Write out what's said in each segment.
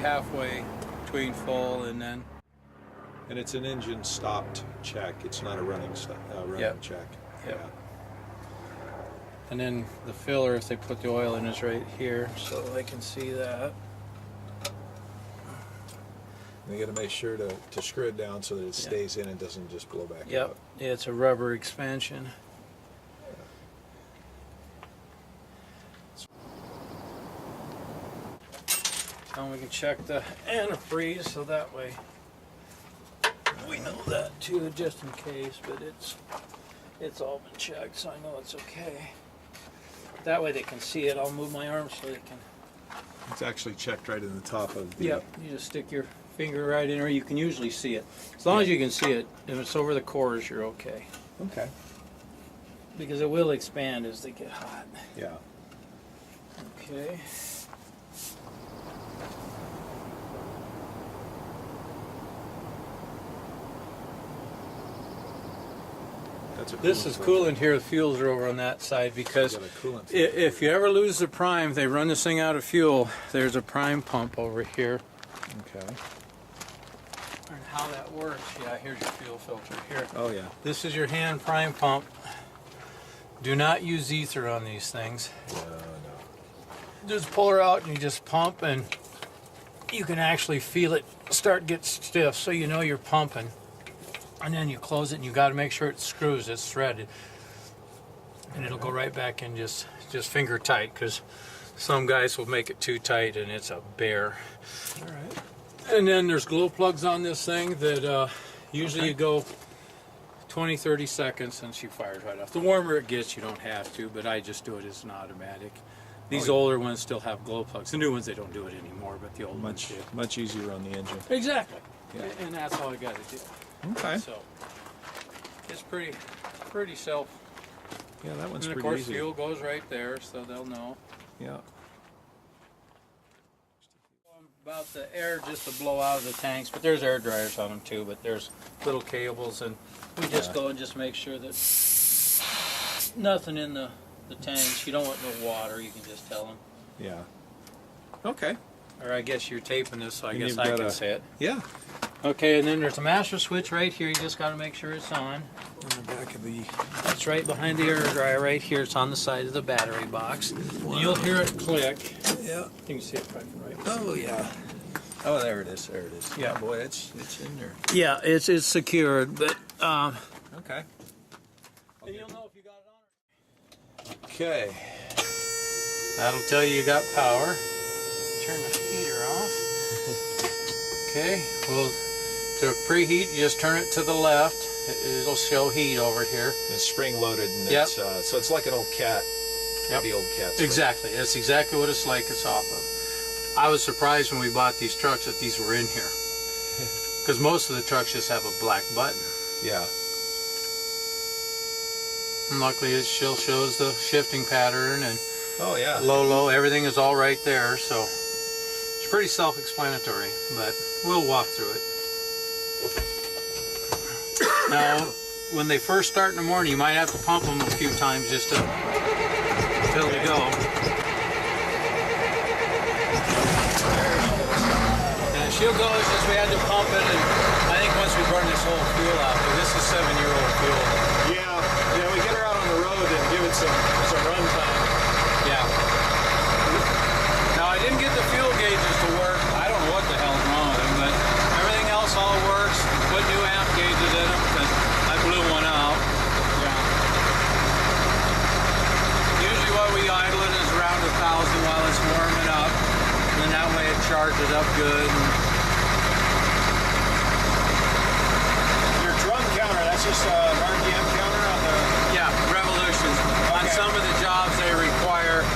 halfway between full and then. And it's an engine stopped check. It's not a running Yep. check. Yep. Yeah. And then the filler, if they put the oil in, is right here, so I can see that. And you got to make sure to screw it down so that it stays in and doesn't just blow back Yep. out. Yeah, it's a rubber expansion. And we can check the antifreeze, so that way we know that too, just in case. But it's all been checked, so I know it's okay. That way they can see it. I'll move my arm so they can. It's actually checked right in the top of the... Yep. You just stick your finger right in there. You can usually see it. As long as you can see it, if it's over the cores, you're okay. Okay. Because it will expand as they get hot. Yeah. Okay. This is coolant here. The fuels are over on that side because if you ever lose the prime, they run this thing out of fuel. There's a prime pump over here. Okay. And how that works, yeah, here's your fuel filter here. Oh, yeah. This is your hand prime pump. Do not use ether on these things. No. Just pull her out and you just pump, and you can actually feel it start get stiff, so you know you're pumping. And then you close it, and you got to make sure it screws, it's threaded, and it'll go right back in just finger tight, because some guys will make it too tight and it's a bear. All right. And then there's glow plugs on this thing that usually you go 20-30 seconds and she fires right off. The warmer it gets, you don't have to, but I just do it as an automatic. These older ones still have glow plugs. The new ones, they don't do it anymore, but the old ones do. Much easier on the engine. Exactly. Yeah. And that's all I got to do. Okay. So it's pretty self. Yeah, that one's and pretty of course, easy. fuel goes right there, so they'll know. Yeah. About the air just to blow out of the tanks, but there's air dryers on them too. But there's little cables, and we just go and just make sure that nothing in the tanks. You don't want no water. You can just tell them. Yeah. Okay. Or I guess you're taping this, so I guess I can say it. Yeah. Okay, and then there's a master switch right here. You just got to make sure it's on. On the back of the... It's right behind the air dryer right here. It's on the side of the battery box. Wow. You'll hear it click. Yeah. You can see it right from right. Oh, yeah. Oh, there it is. There it is. Yeah. Oh, boy, it's in there. Yeah, it's secured, but... Okay. And you'll know if you got it on. Okay. That'll tell you got power. Turn the heater off. Okay, well, to preheat, you just turn it to the left. It'll show heat over here. It's spring loaded, and Yep. it's, so it's like an old cat. Yep. The old cat. Exactly. That's exactly what it's like. It's off of. I was surprised when we bought these trucks that these were in here, because most of the trucks just have a black button. Yeah. And luckily, it still shows the shifting pattern and Oh, yeah. low, everything is all right there. So it's pretty self-explanatory, but we'll walk through it. Now, when they first start in the morning, you might have to pump them a few times just to till they go. And she'll go, it's just we had to pump it, and I think once we burn this whole fuel out, but this is 7-year-old fuel. Yeah, we get her out on the road and give it some run time. Yeah. Now I didn't get the fuel gauges to work. I don't know what the hell's wrong with them, but everything else all works. Put new amp gauges in them because I blew one out. Yeah. Usually what we idle it is around 1,000 while it's warming up, and then that way it charges up good. Your drum counter, that's just an RPM counter on the... Yeah, revolutions. Okay. On some of the jobs they require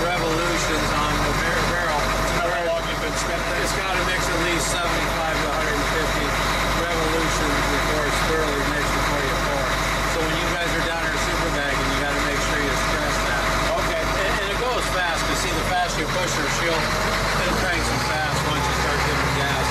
revolutions on the barrel. How long you've been spent there? It's got to mix at least 75 to 150 revolutions before it's thoroughly mixed before you pour. So when you guys are down here super bagging, you got to make sure you stress that. Okay. And it goes fast, because see, the faster you push her, it'll crank some fast once you start giving gas.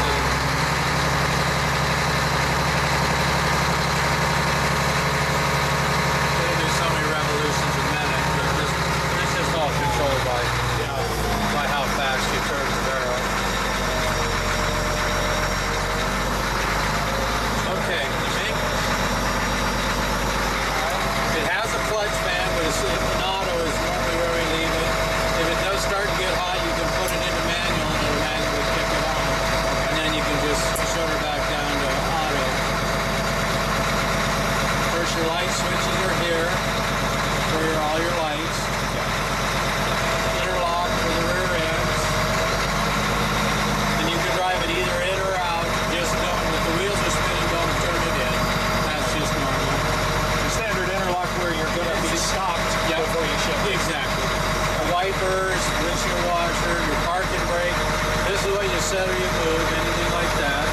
reverse, windshield washer, your parking brake. This is what you set or you move, anything like that.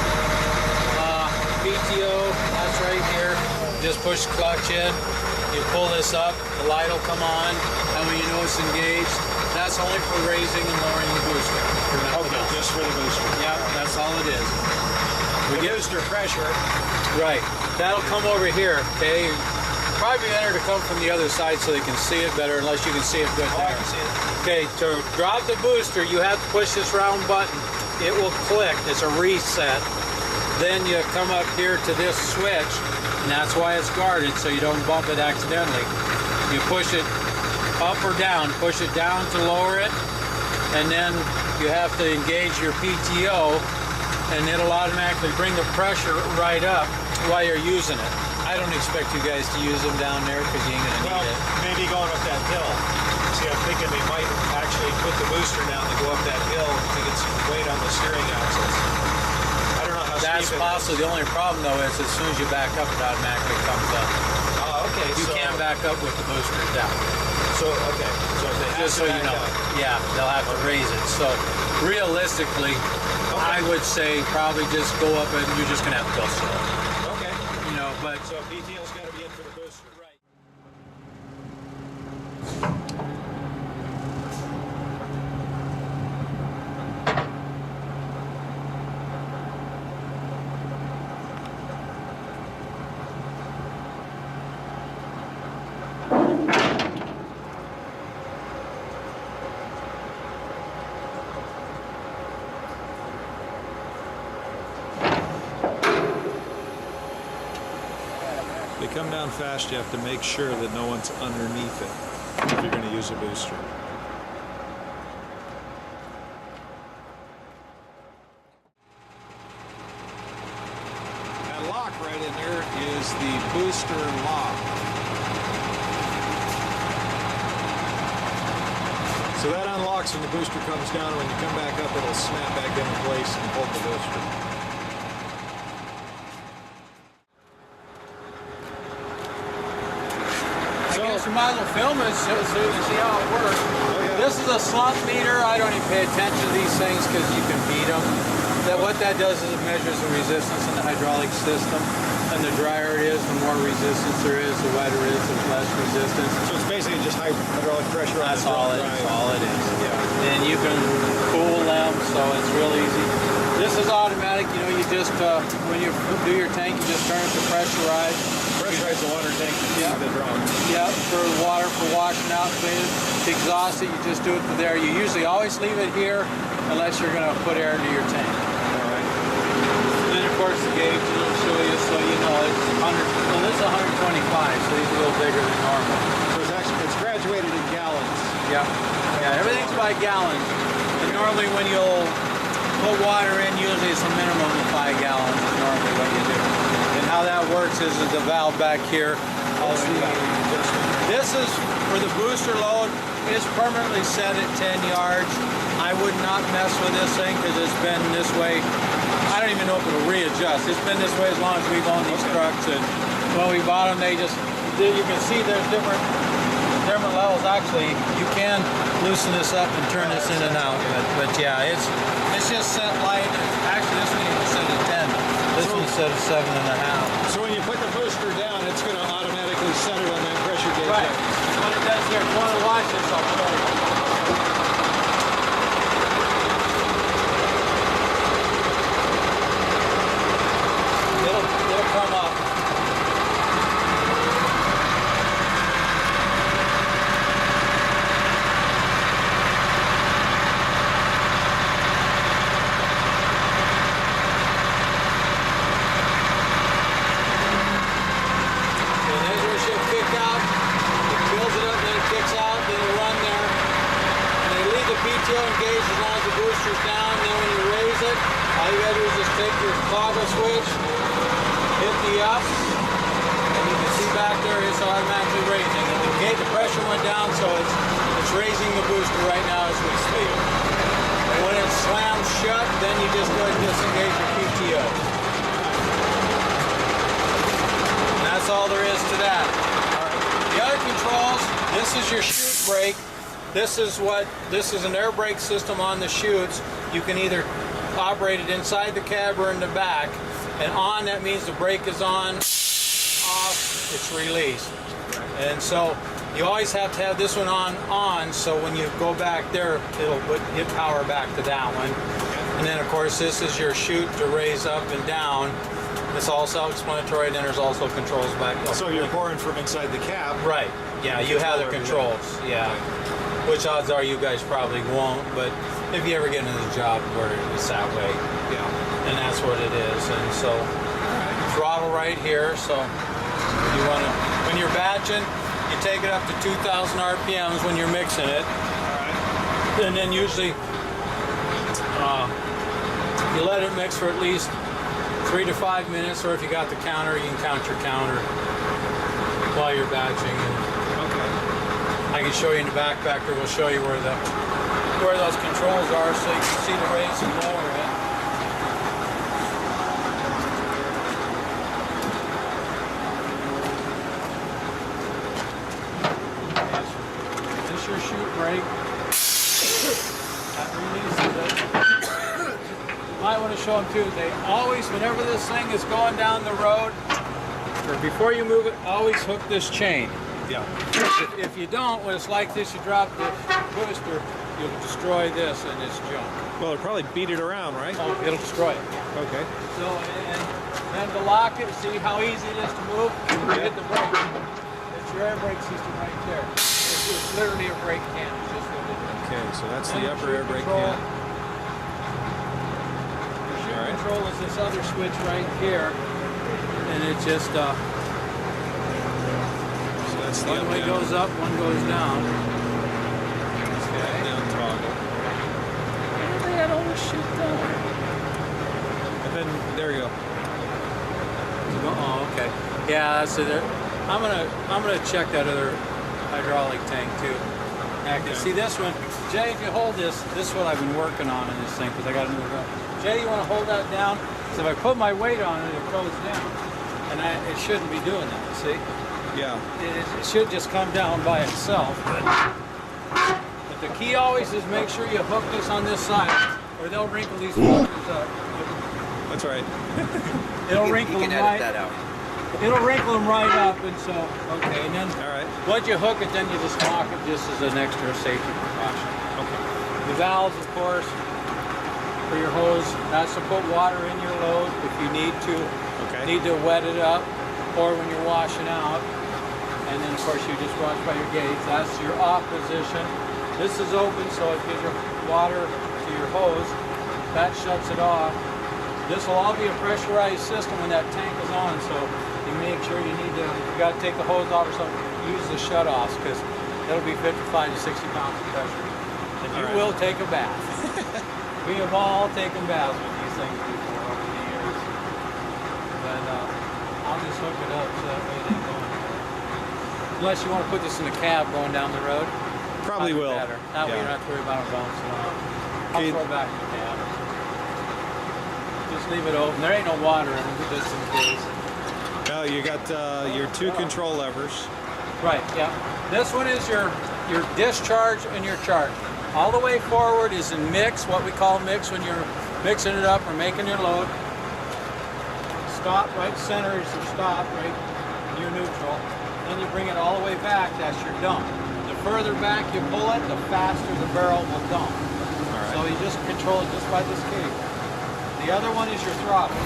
PTO, that's right here. Just push the clutch in. You pull this up, the light will come on, and when you know it's engaged, that's only for raising and lowering the booster. Okay, just for the booster. Yeah, that's all it is. We get booster pressure. Right. That'll come over here, okay? Probably better to come from the other side so they can see it better, unless you can see it good Oh, I there. can see it. Okay, to drop the booster, you have to push this round button. It will click. It's a reset. Then you come up here to this switch, and that's why it's guarded, so you don't bump it accidentally. You push it up or down. Push it down to lower it, and then you have to engage your PTO, and it'll automatically bring the pressure right up while you're using it. I don't expect you guys to use them down there because you ain't gonna need it. Maybe going up that hill. See, I'm thinking they might actually put the booster down to go up that hill to get some weight on the steering axles. I don't know how That's steep it is. possible. The only problem though is as soon as you back up, it automatically comes up. Oh, okay. You can't back up with the boosters down. So, okay. So if they have Just to so you back know. up. Yeah, they'll have to raise it. So realistically, I would say probably just go up and you're just gonna have to go slow. Okay. You know, but So PTO's got to be in for the booster. right. They come down fast, you have to make sure that no one's underneath it if you're going to use a booster. That lock right in there is the booster lock. So that unlocks when the booster comes down, and when you come back up, it'll snap back into place and hold the booster. I guess you might as well film it so you can see how it works. yeah. This is a slump meter. I don't even pay attention to these things because you can beat them. What that does is it measures the resistance in the hydraulic system. And the drier it is, the more resistance there is. The wetter it is, the less resistance. So it's basically just hydraulic pressure on That's the all it drive. is. All it is. Yeah. And you can cool them, so it's real easy. This is automatic. You know, you just when you do your tank, you just turn it to pressurize. Pressurize the water tank to Yeah. the drum. Yep, for water, for washing out, cleaning. To exhaust it, you just do it from there. You usually always leave it here unless you're going to put air into your tank. All right. And then, of course, the gauge will show you so you know it's 100. Well, this is 125, so these are a little bigger than normal. So it's graduated in gallons. Yeah. Yeah, everything's by gallons. And normally when you'll put water in, usually it's a minimum of 5 gallons is normally what you do. And how that works is the valve back here. This is for the booster load. It's permanently set at 10 yards. I would not mess with this thing because it's been this way. I don't even know if it'll readjust. It's been this way as long as we've owned these trucks. And when we bought them, you can see there's different levels. Actually, you can loosen this up and turn this in and out. But yeah, it's just set light. Actually, this one even set at 10. This one's set at 7.5. So when you put the booster down, it's going to automatically set it on that pressure gauge. Right. What it does here, if you want to watch this, I'll show you. It'll come up. And there's where she'll kick out. It fills it up, then it kicks out, then it'll run there. And they leave the PTO engaged as long as the booster's down. Then when you raise it, all you gotta do is just take your toggle switch, hit the up, and you can see back there it's automatically raising. And the pressure went down, so it's raising the booster right now as we speak. And when it slams shut, then you just go ahead and disengage your PTO. And that's all there is to that. The other controls, this is your chute brake. This is an air brake system on the chutes. You can either operate it inside the cab or in the back. And on, that means the brake is on, off, it's released. And so you always have to have this one on, so when you go back there, it'll get power back to that one. And then of course this is your chute to raise up and down. It's all self-explanatory, and then there's also controls back up. So you're pouring from inside the cab. Right, yeah, you have the controls, yeah. Which odds are you guys probably won't, but if you ever get into the job where it's that way, Yeah. and that's what it is. And so throttle right here, so you want to, when you're batching, you take it up to 2,000 RPMs when you're mixing it. Alright. And then usually you let it mix for at least 3 to 5 minutes, or if you got the counter, you can count your counter while you're batching. And Okay. I can show you in the backpacker. We'll show you where those controls are, so you can see the raise and lower it. This is your chute brake. That releases it. Might want to show them too. They always, whenever this thing is going down the road, or before you move it, always hook this chain. Yeah. If you don't, when it's like this, you drop the booster, you'll destroy this and it's junk. Well, it'll probably beat it around, right? Oh, it'll destroy it. Okay. So, and then to lock it, see how easy it is to move? You hit the brake. It's your air brake system right there. It's literally a brake can. It's just what it is. Okay, so that's And the upper air brake control- can. Your chute Alright. control is this other switch right here. And it just, So that's the one up way down. goes up, one goes down. That's the up down toggle. Where they had all this shit done? And then there you go. Oh, okay. Yeah, so there. I'm gonna check that other hydraulic tank too. Yeah, 'cause see this one, Jay. If you hold this is what I've been working on in this thing because I got to move it up. Jay, you want to hold that down? So if I put my weight on it, it goes down, and it shouldn't be doing that. See, Yeah. it should just come down by itself. But the key always is make sure you hook this on this side, or they'll wrinkle these fuckers up. That's right. It'll wrinkle You can them edit right. that out. It'll wrinkle them right up, and so okay. And then All right. once you hook it, then you just lock it just as an extra safety precaution. Okay. The valves, of course, for your hose. That's to put water in your load if you need to. Okay. Need to wet it up, or when you're washing out. And then, of course, you just wash by your gauge. That's your off position. This is open, so it gives your water to your hose. That shuts it off. This will all be a pressurized system when that tank is on, so you make sure you got to take the hose off or something. Use the shut-offs, because it'll be 55 to 60 pounds of pressure. And you All right. will take a bath. We have all taken baths with these things before over the years. But I'll just hook it up so that way they go. Unless you want to put this in the cab going down the road. Probably Probably will. better. That way you don't Yeah. have to worry about it bouncing off. I'll Okay. throw it back in the cab. Just leave it open. There ain't no water in it, just in case. Now you got your two control levers. Right, yeah. This one is your discharge and your charge. All the way forward is in mix, what we call mix when you're mixing it up or making your load. Stop, right center is your stop, right? Your neutral. Then you bring it all the way back, that's your dump. The further back you pull it, the faster the barrel will dump. So you just control it just by this cable. The other one is your throttle.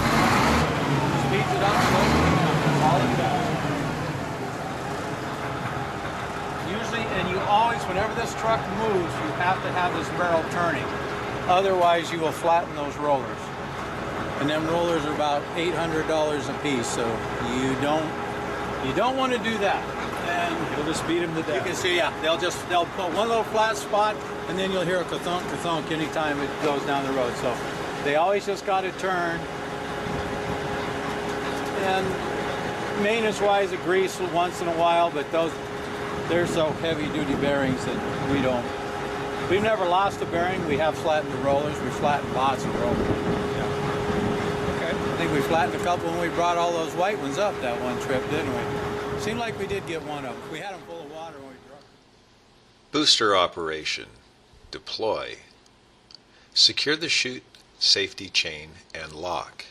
Speeds it up, slows it down. That's all it does. Usually, and you always, whenever this truck moves, you have to have this barrel turning. Otherwise, you will flatten those rollers. And them rollers are about $800 a piece, so you don't want to do that. And You'll just beat them to you death. can see, yeah, they'll put one little flat spot, and then you'll hear a ka-thunk, ka-thunk anytime it goes down the road. So they always just got to turn. And maintenance-wise, it grease once in a while, but they're so heavy-duty bearings that we've never lost a bearing. We have flattened the rollers. We flattened lots of rollers. Okay. I think we flattened a couple when we brought all those white ones up that one trip, didn't we? Seemed like we did get one of them. We had them full of water when we dropped them. Booster operation. Deploy. Secure the chute safety chain and lock.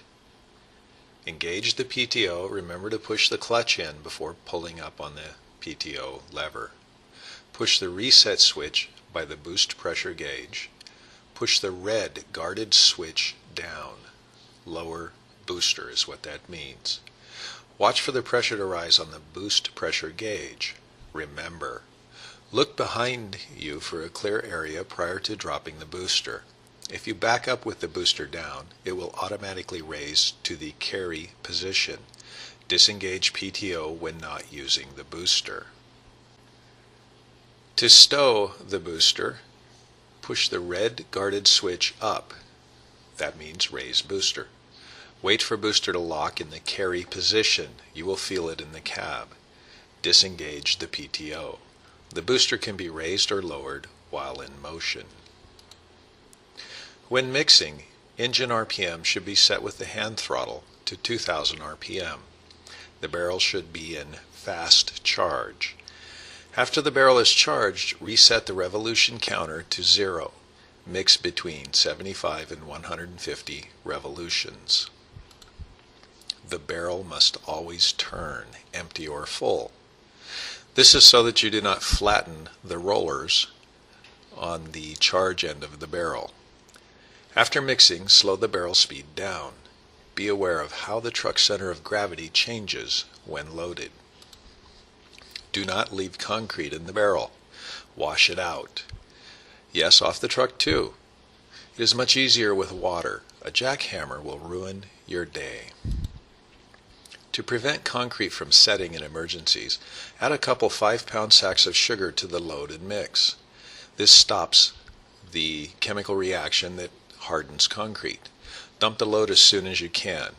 Engage the PTO. Remember to push the clutch in before pulling up on the PTO lever. Push the reset switch by the boost pressure gauge. Push the red guarded switch down. Lower booster is what that means. Watch for the pressure to rise on the boost pressure gauge. Remember, look behind you for a clear area prior to dropping the booster. If you back up with the booster down, it will automatically raise to the carry position. Disengage PTO when not using the booster. To stow the booster, push the red guarded switch up. That means raise booster. Wait for booster to lock in the carry position. You will feel it in the cab. Disengage the PTO. The booster can be raised or lowered while in motion. When mixing, engine RPM should be set with the hand throttle to 2000 RPM. The barrel should be in fast charge. After the barrel is charged, reset the revolution counter to 0. Mix between 75 and 150 revolutions. The barrel must always turn, empty or full. This is so that you do not flatten the rollers on the charge end of the barrel. After mixing, slow the barrel speed down. Be aware of how the truck's center of gravity changes when loaded. Do not leave concrete in the barrel. Wash it out. Yes, off the truck too. It is much easier with water. A jackhammer will ruin your day. To prevent concrete from setting in emergencies, add a couple 5-pound sacks of sugar to the load and mix. This stops the chemical reaction that hardens concrete. Dump the load as soon as you can.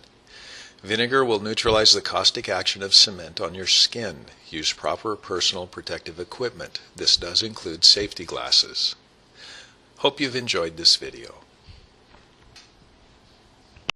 Vinegar will neutralize the caustic action of cement on your skin. Use proper personal protective equipment. This does include safety glasses. Hope you've enjoyed this video.